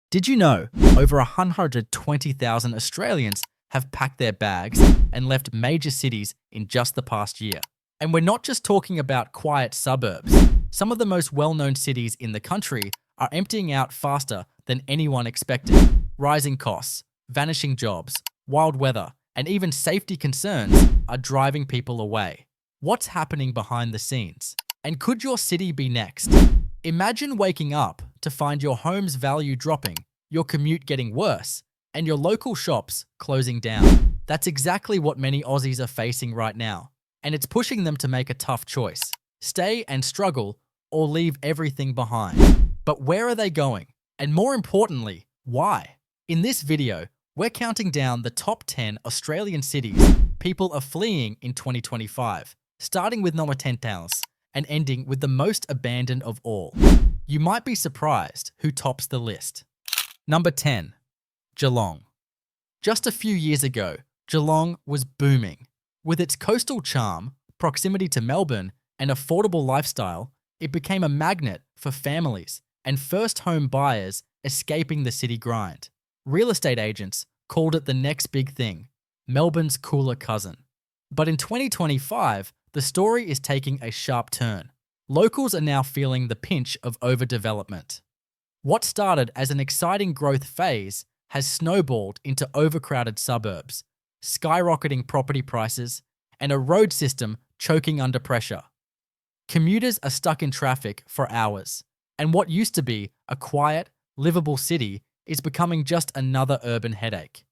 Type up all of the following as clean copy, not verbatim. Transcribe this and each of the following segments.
Did you know over 120,000 Australians have packed their bags and left major cities in just the past year? And we're not just talking about quiet suburbs. Some of the most well-known cities in the country are emptying out faster than anyone expected. Rising costs, vanishing jobs, wild weather, and even safety concerns are driving people away. What's happening behind the scenes? And could your city be next? Imagine waking up to find your home's value dropping, your commute getting worse, and your local shops closing down. That's exactly what many Aussies are facing right now, and it's pushing them to make a tough choice: stay and struggle, or leave everything behind. But where are they going? And more importantly, why? In this video, we're counting down the top 10 Australian cities people are fleeing in 2025, starting with number 10 towns and ending with the most abandoned of all. You might be surprised who tops the list. Number 10. Geelong. Just a few years ago, Geelong was booming. With its coastal charm, proximity to Melbourne, and affordable lifestyle, it became a magnet for families and first home buyers escaping the city grind. Real estate agents called it the next big thing, Melbourne's cooler cousin. But in 2025, the story is taking a sharp turn. Locals are now feeling the pinch of overdevelopment. What started as an exciting growth phase has snowballed into overcrowded suburbs, skyrocketing property prices, and a road system choking under pressure. Commuters are stuck in traffic for hours, and what used to be a quiet, livable city is becoming just another urban headache.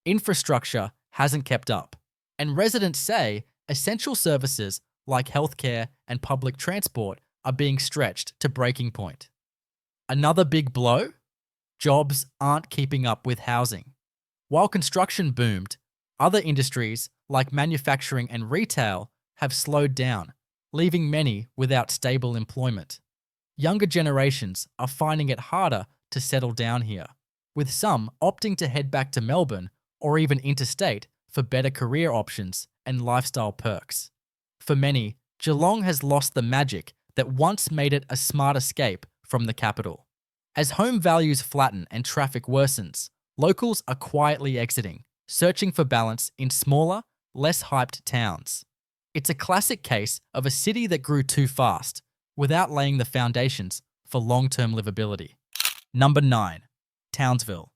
Infrastructure hasn't kept up, and residents say essential services like healthcare and public transport are being stretched to breaking point. Another big blow? Jobs aren't keeping up with housing. While construction boomed, other industries like manufacturing and retail have slowed down, leaving many without stable employment. Younger generations are finding it harder to settle down here, with some opting to head back to Melbourne or even interstate for better career options and lifestyle perks. For many, Geelong has lost the magic that once made it a smart escape from the capital. As home values flatten and traffic worsens, locals are quietly exiting, searching for balance in smaller, less hyped towns. It's a classic case of a city that grew too fast, without laying the foundations for long-term livability. Number 9. Townsville.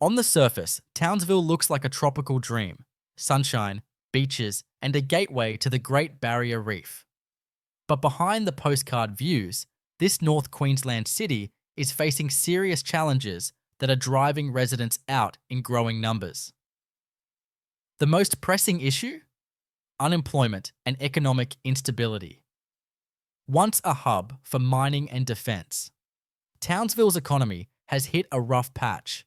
On the surface, Townsville looks like a tropical dream: sunshine, beaches, and a gateway to the Great Barrier Reef. But behind the postcard views, this North Queensland city is facing serious challenges that are driving residents out in growing numbers. The most pressing issue? Unemployment and economic instability. Once a hub for mining and defence, Townsville's economy has hit a rough patch.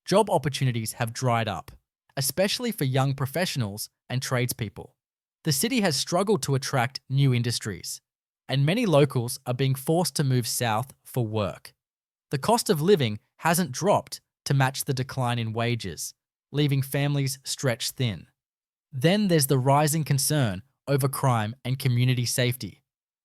Job opportunities have dried up, especially for young professionals and tradespeople. The city has struggled to attract new industries, and many locals are being forced to move south for work. The cost of living hasn't dropped to match the decline in wages, leaving families stretched thin. Then there's the rising concern over crime and community safety.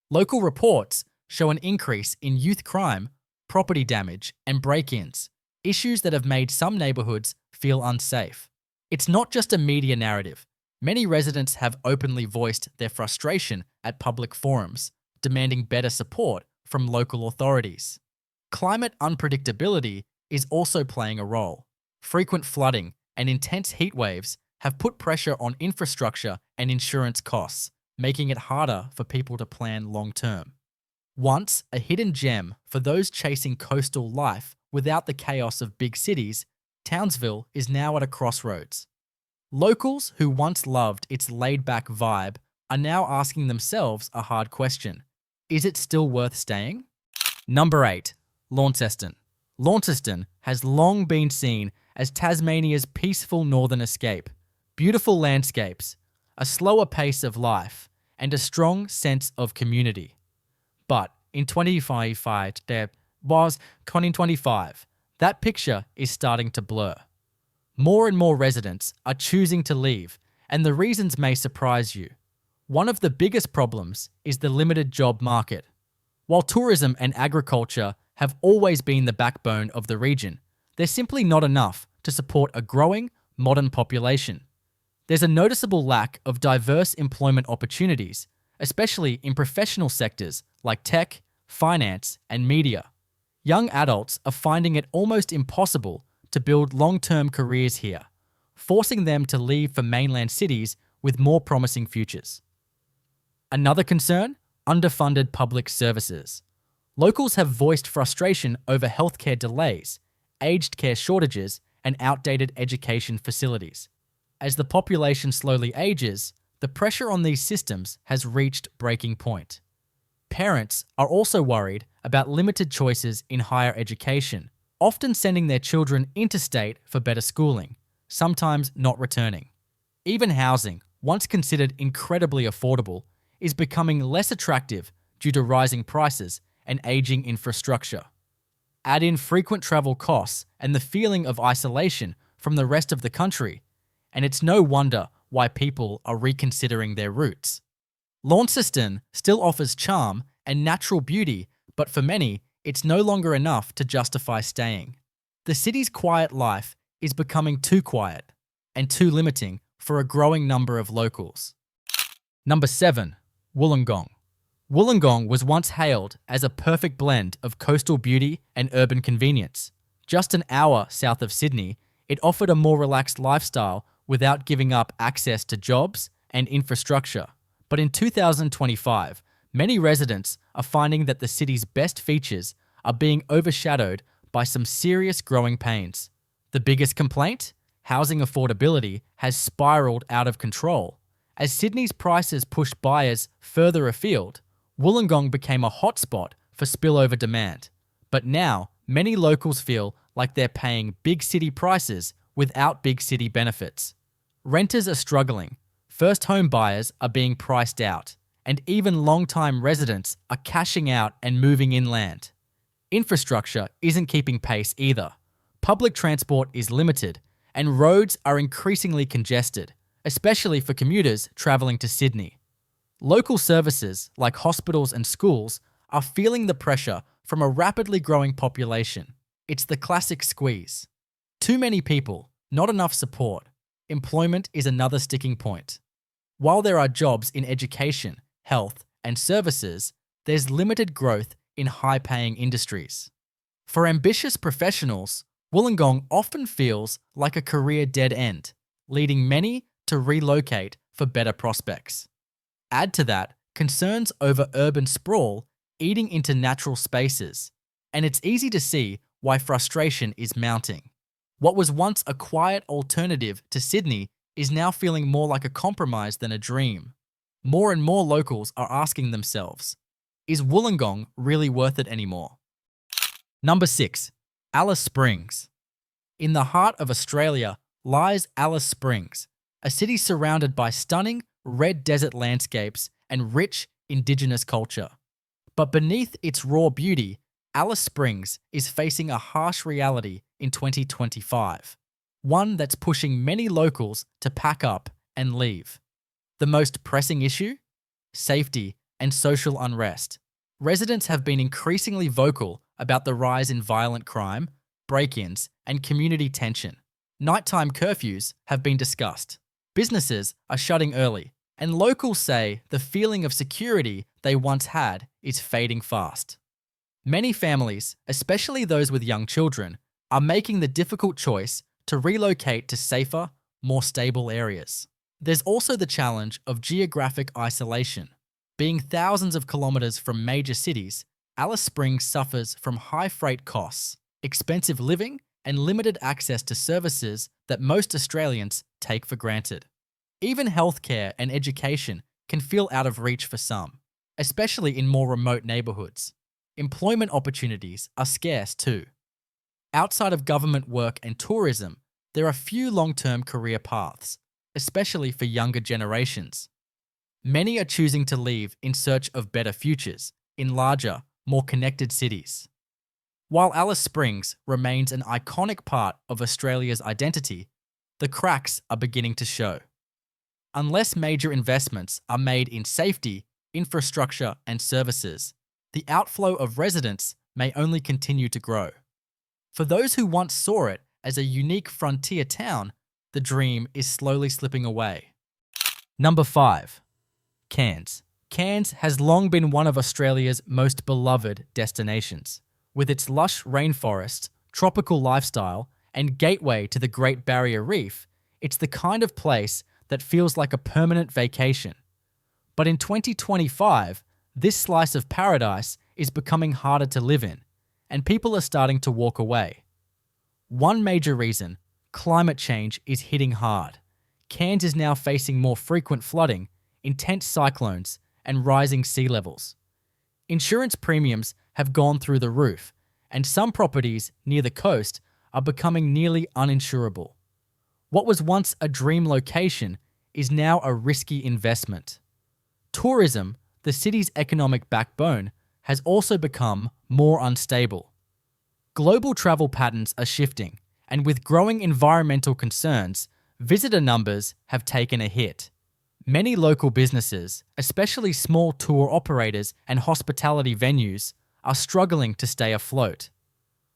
Local reports show an increase in youth crime, property damage, and break-ins, issues that have made some neighbourhoods feel unsafe. It's not just a media narrative. Many residents have openly voiced their frustration at public forums, demanding better support from local authorities. Climate unpredictability is also playing a role. Frequent flooding and intense heat waves have put pressure on infrastructure and insurance costs, making it harder for people to plan long-term. Once a hidden gem for those chasing coastal life without the chaos of big cities, Townsville is now at a crossroads. Locals who once loved its laid-back vibe are now asking themselves a hard question: is it still worth staying? Number 8. Launceston. Launceston has long been seen as Tasmania's peaceful northern escape. Beautiful landscapes, a slower pace of life, and a strong sense of community. But in 2025, that picture is starting to blur. More and more residents are choosing to leave, and the reasons may surprise you. One of the biggest problems is the limited job market. While tourism and agriculture have always been the backbone of the region, They're simply not enough to support a growing, modern population. There's a noticeable lack of diverse employment opportunities, especially in professional sectors like tech, finance, and media. Young adults are finding it almost impossible to build long-term careers here, forcing them to leave for mainland cities with more promising futures. Another concern: underfunded public services. Locals have voiced frustration over healthcare delays, aged care shortages, and outdated education facilities. As the population slowly ages, the pressure on these systems has reached breaking point. Parents are also worried about limited choices in higher education, often sending their children interstate for better schooling, sometimes not returning. Even housing, once considered incredibly affordable, is becoming less attractive due to rising prices and aging infrastructure. Add in frequent travel costs and the feeling of isolation from the rest of the country, and it's no wonder why people are reconsidering their roots. Launceston still offers charm and natural beauty, but for many, it's no longer enough to justify staying. The city's quiet life is becoming too quiet and too limiting for a growing number of locals. Number 7. Wulingong. Wulingong was once hailed as a perfect blend of coastal beauty and urban convenience. Just an hour south of Sydney, it offered a more relaxed lifestyle without giving up access to jobs and infrastructure. But in 2025, many residents are finding that the city's best features are being overshadowed by some serious growing pains. The biggest complaint? Housing affordability has spiraled out of control. As Sydney's prices pushed buyers further afield, Wollongong became a hotspot for spillover demand. But now, many locals feel like they're paying big city prices without big city benefits. Renters are struggling, first home buyers are being priced out, and even long-time residents are cashing out and moving inland. Infrastructure isn't keeping pace either. Public transport is limited, and roads are increasingly congested, especially for commuters travelling to Sydney. Local services like hospitals and schools are feeling the pressure from a rapidly growing population. It's the classic squeeze. Too many people, not enough support. Employment is another sticking point. While there are jobs in education, health, and services, there's limited growth in high-paying industries. For ambitious professionals, Wollongong often feels like a career dead end, leading many to relocate for better prospects. Add to that concerns over urban sprawl eating into natural spaces, and it's easy to see why frustration is mounting. What was once a quiet alternative to Sydney is now feeling more like a compromise than a dream. More and more locals are asking themselves, is Wollongong really worth it anymore? Number 6. Alice Springs. In the heart of Australia lies Alice Springs, a city surrounded by stunning red desert landscapes and rich Indigenous culture. But beneath its raw beauty, Alice Springs is facing a harsh reality in 2025, one that's pushing many locals to pack up and leave. The most pressing issue? Safety and social unrest. Residents have been increasingly vocal about the rise in violent crime, break-ins, and community tension. Nighttime curfews have been discussed. Businesses are shutting early, and locals say the feeling of security they once had is fading fast. Many families, especially those with young children, are making the difficult choice to relocate to safer, more stable areas. There's also the challenge of geographic isolation. Being thousands of kilometres from major cities, Alice Springs suffers from high freight costs, expensive living, and limited access to services that most Australians take for granted. Even healthcare and education can feel out of reach for some, especially in more remote neighbourhoods. Employment opportunities are scarce too. Outside of government work and tourism, there are few long-term career paths, especially for younger generations. Many are choosing to leave in search of better futures in larger, more connected cities. While Alice Springs remains an iconic part of Australia's identity, the cracks are beginning to show. Unless major investments are made in safety, infrastructure, and services, the outflow of residents may only continue to grow. For those who once saw it as a unique frontier town, the dream is slowly slipping away. Number 5. Cairns. Cairns has long been one of Australia's most beloved destinations. With its lush rainforests, tropical lifestyle, and gateway to the Great Barrier Reef, it's the kind of place that feels like a permanent vacation. But in 2025, this slice of paradise is becoming harder to live in, and people are starting to walk away. One major reason: climate change is hitting hard. Cairns is now facing more frequent flooding, intense cyclones, and rising sea levels. Insurance premiums have gone through the roof, and some properties near the coast are becoming nearly uninsurable. What was once a dream location is now a risky investment. Tourism, the city's economic backbone, has also become more unstable. Global travel patterns are shifting, and with growing environmental concerns, visitor numbers have taken a hit. Many local businesses, especially small tour operators and hospitality venues, are struggling to stay afloat.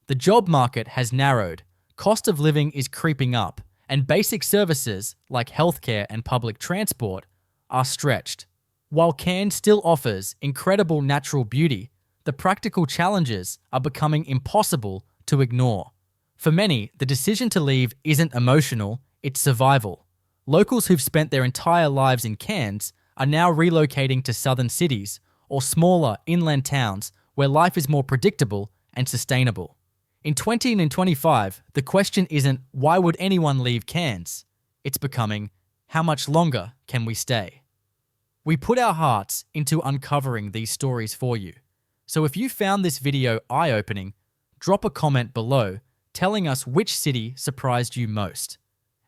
The job market has narrowed, cost of living is creeping up, and basic services like healthcare and public transport are stretched. While Cairns still offers incredible natural beauty, the practical challenges are becoming impossible to ignore. For many, the decision to leave isn't emotional, it's survival. Locals who've spent their entire lives in Cairns are now relocating to southern cities or smaller inland towns where life is more predictable and sustainable. In 2025, the question isn't why would anyone leave Cairns? It's becoming how much longer can we stay? We put our hearts into uncovering these stories for you. So if you found this video eye-opening, drop a comment below telling us which city surprised you most.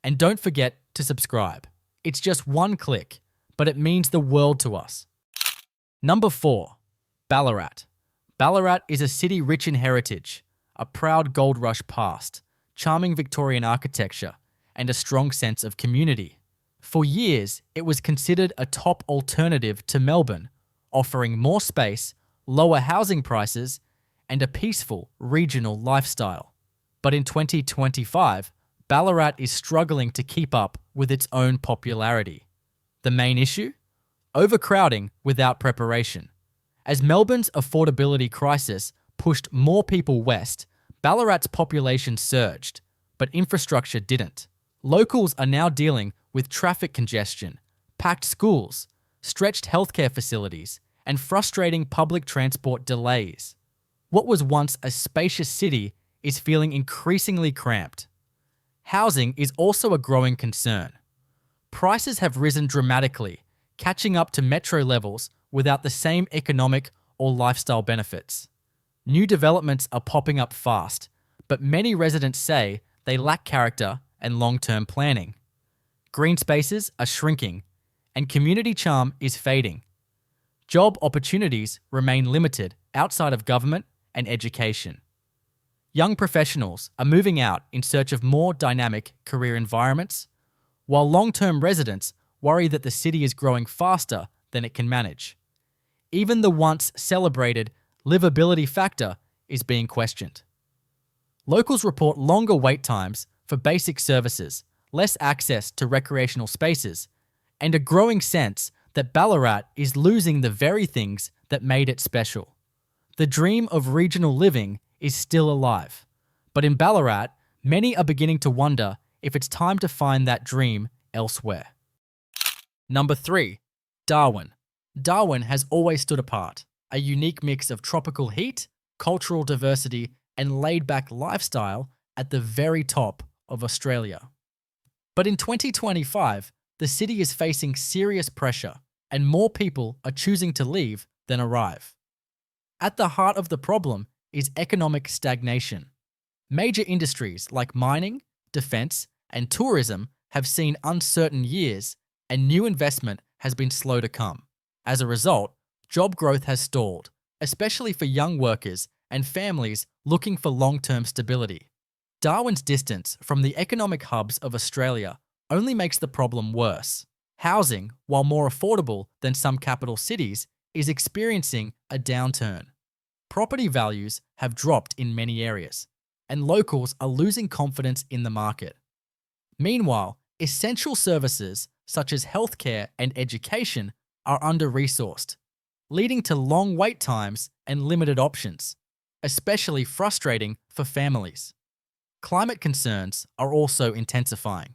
And don't forget to subscribe. It's just one click, but it means the world to us. Number 4. Ballarat. Ballarat is a city rich in heritage, a proud gold rush past, charming Victorian architecture, and a strong sense of community. For years, it was considered a top alternative to Melbourne, offering more space, lower housing prices, and a peaceful regional lifestyle. But in 2025, Ballarat is struggling to keep up with its own popularity. The main issue? Overcrowding without preparation. As Melbourne's affordability crisis pushed more people west, Ballarat's population surged, but infrastructure didn't. Locals are now dealing with traffic congestion, packed schools, stretched healthcare facilities, and frustrating public transport delays. What was once a spacious city is feeling increasingly cramped. Housing is also a growing concern. Prices have risen dramatically, catching up to metro levels without the same economic or lifestyle benefits. New developments are popping up fast, but many residents say they lack character and long-term planning. Green spaces are shrinking, and community charm is fading. Job opportunities remain limited outside of government and education. Young professionals are moving out in search of more dynamic career environments, while long-term residents worry that the city is growing faster than it can manage. Even the once celebrated livability factor is being questioned. Locals report longer wait times for basic services, less access to recreational spaces, and a growing sense that Ballarat is losing the very things that made it special. The dream of regional living is still alive, but in Ballarat, many are beginning to wonder if it's time to find that dream elsewhere. Number 3. Darwin. Darwin has always stood apart, a unique mix of tropical heat, cultural diversity, and laid-back lifestyle at the very top of Australia. But in 2025, the city is facing serious pressure, and more people are choosing to leave than arrive. At the heart of the problem is economic stagnation. Major industries like mining, defense, and tourism have seen uncertain years, and new investment has been slow to come. As a result, job growth has stalled, especially for young workers and families looking for long-term stability. Darwin's distance from the economic hubs of Australia only makes the problem worse. Housing, while more affordable than some capital cities, is experiencing a downturn. Property values have dropped in many areas, and locals are losing confidence in the market. Meanwhile, essential services such as healthcare and education are under-resourced, leading to long wait times and limited options, especially frustrating for families. Climate concerns are also intensifying.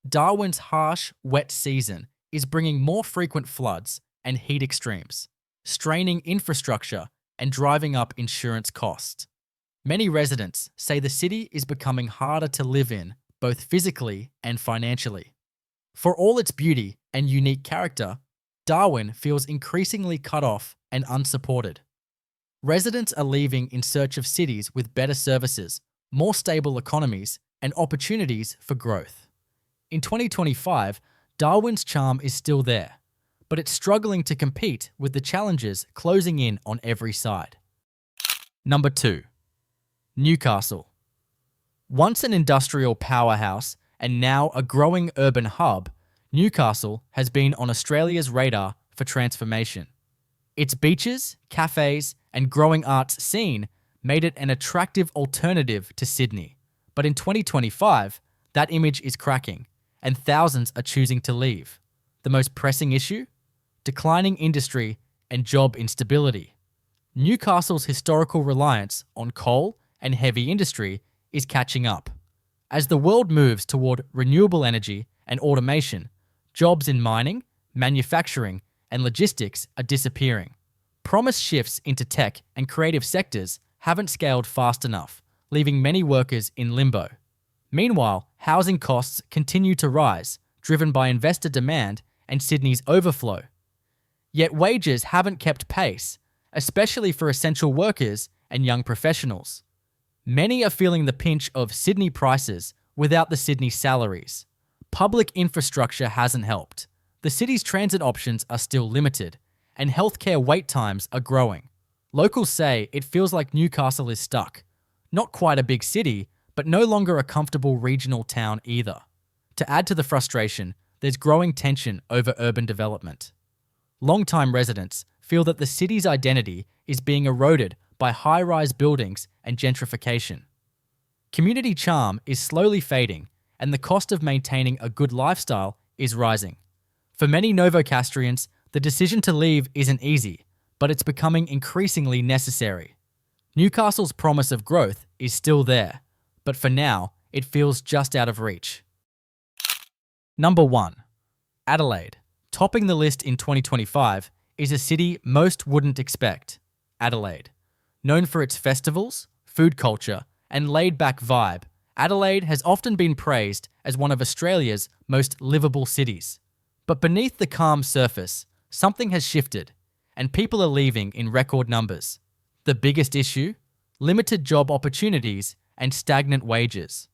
Darwin's harsh, wet season is bringing more frequent floods and heat extremes, straining infrastructure and driving up insurance costs. Many residents say the city is becoming harder to live in, both physically and financially. For all its beauty and unique character, Darwin feels increasingly cut off and unsupported. Residents are leaving in search of cities with better services, more stable economies, and opportunities for growth. In 2025, Darwin's charm is still there, but it's struggling to compete with the challenges closing in on every side. Number 2. Newcastle. Once an industrial powerhouse and now a growing urban hub, Newcastle has been on Australia's radar for transformation. Its beaches, cafes, and growing arts scene made it an attractive alternative to Sydney. But in 2025, that image is cracking, and thousands are choosing to leave. The most pressing issue? Declining industry and job instability. Newcastle's historical reliance on coal and heavy industry is catching up. As the world moves toward renewable energy and automation, jobs in mining, manufacturing, and logistics are disappearing. Promised shifts into tech and creative sectors haven't scaled fast enough, leaving many workers in limbo. Meanwhile, housing costs continue to rise, driven by investor demand and Sydney's overflow. Yet wages haven't kept pace, especially for essential workers and young professionals. Many are feeling the pinch of Sydney prices without the Sydney salaries. Public infrastructure hasn't helped. The city's transit options are still limited, and healthcare wait times are growing. Locals say it feels like Newcastle is stuck. Not quite a big city, but no longer a comfortable regional town either. To add to the frustration, there's growing tension over urban development. Long-time residents feel that the city's identity is being eroded by high-rise buildings and gentrification. Community charm is slowly fading, and the cost of maintaining a good lifestyle is rising. For many Novocastrians, the decision to leave isn't easy, but it's becoming increasingly necessary. Newcastle's promise of growth is still there, but for now, it feels just out of reach. Number 1. Adelaide. Topping the list in 2025 is a city most wouldn't expect, Adelaide. Known for its festivals, food culture, and laid-back vibe, Adelaide has often been praised as one of Australia's most livable cities. But beneath the calm surface, something has shifted, and people are leaving in record numbers. The biggest issue? Limited job opportunities and stagnant wages.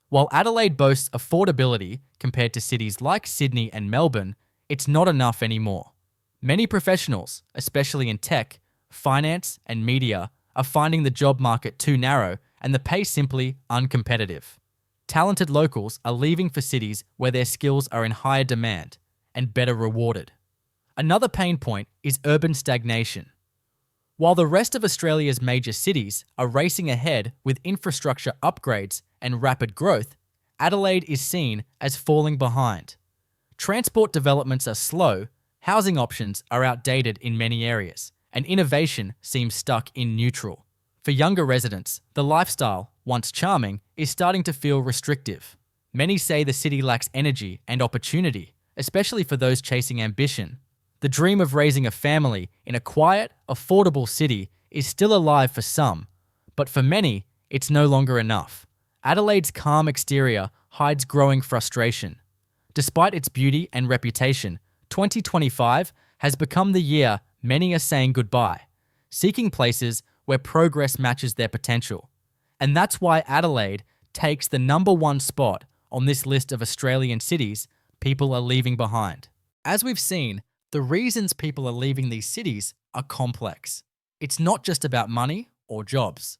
While Adelaide boasts affordability compared to cities like Sydney and Melbourne, it's not enough anymore. Many professionals, especially in tech, finance, and media, are finding the job market too narrow and the pay simply uncompetitive. Talented locals are leaving for cities where their skills are in higher demand and better rewarded. Another pain point is urban stagnation. While the rest of Australia's major cities are racing ahead with infrastructure upgrades and rapid growth, Adelaide is seen as falling behind. Transport developments are slow, housing options are outdated in many areas, and innovation seems stuck in neutral. For younger residents, the lifestyle, once charming, is starting to feel restrictive. Many say the city lacks energy and opportunity, especially for those chasing ambition. The dream of raising a family in a quiet, affordable city is still alive for some, but for many, it's no longer enough. Adelaide's calm exterior hides growing frustration. Despite its beauty and reputation, 2025 has become the year many are saying goodbye, seeking places where progress matches their potential. And that's why Adelaide takes the number 1 spot on this list of Australian cities people are leaving behind. As we've seen, the reasons people are leaving these cities are complex. It's not just about money or jobs.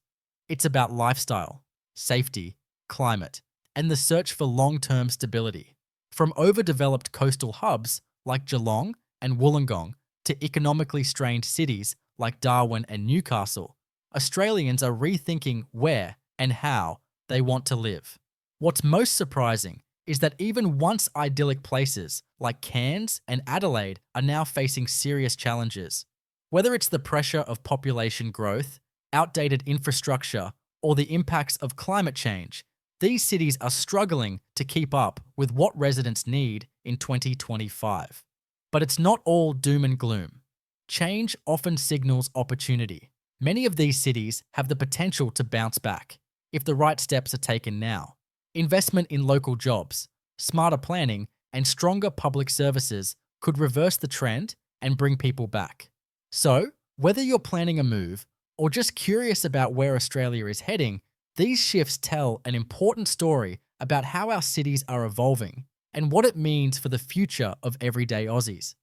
It's about lifestyle, safety, climate, and the search for long-term stability. From overdeveloped coastal hubs like Jalong and Wulingong to economically strained cities like Darwin and Newcastle, Australians are rethinking where and how they want to live. What's most surprising is that even once idyllic places like Cairns and Adelaide are now facing serious challenges. Whether it's the pressure of population growth, outdated infrastructure, or the impacts of climate change, these cities are struggling to keep up with what residents need in 2025. But it's not all doom and gloom. Change often signals opportunity. Many of these cities have the potential to bounce back if the right steps are taken now. Investment in local jobs, smarter planning, and stronger public services could reverse the trend and bring people back. So, whether you're planning a move or just curious about where Australia is heading, these shifts tell an important story about how our cities are evolving and what it means for the future of everyday Aussies.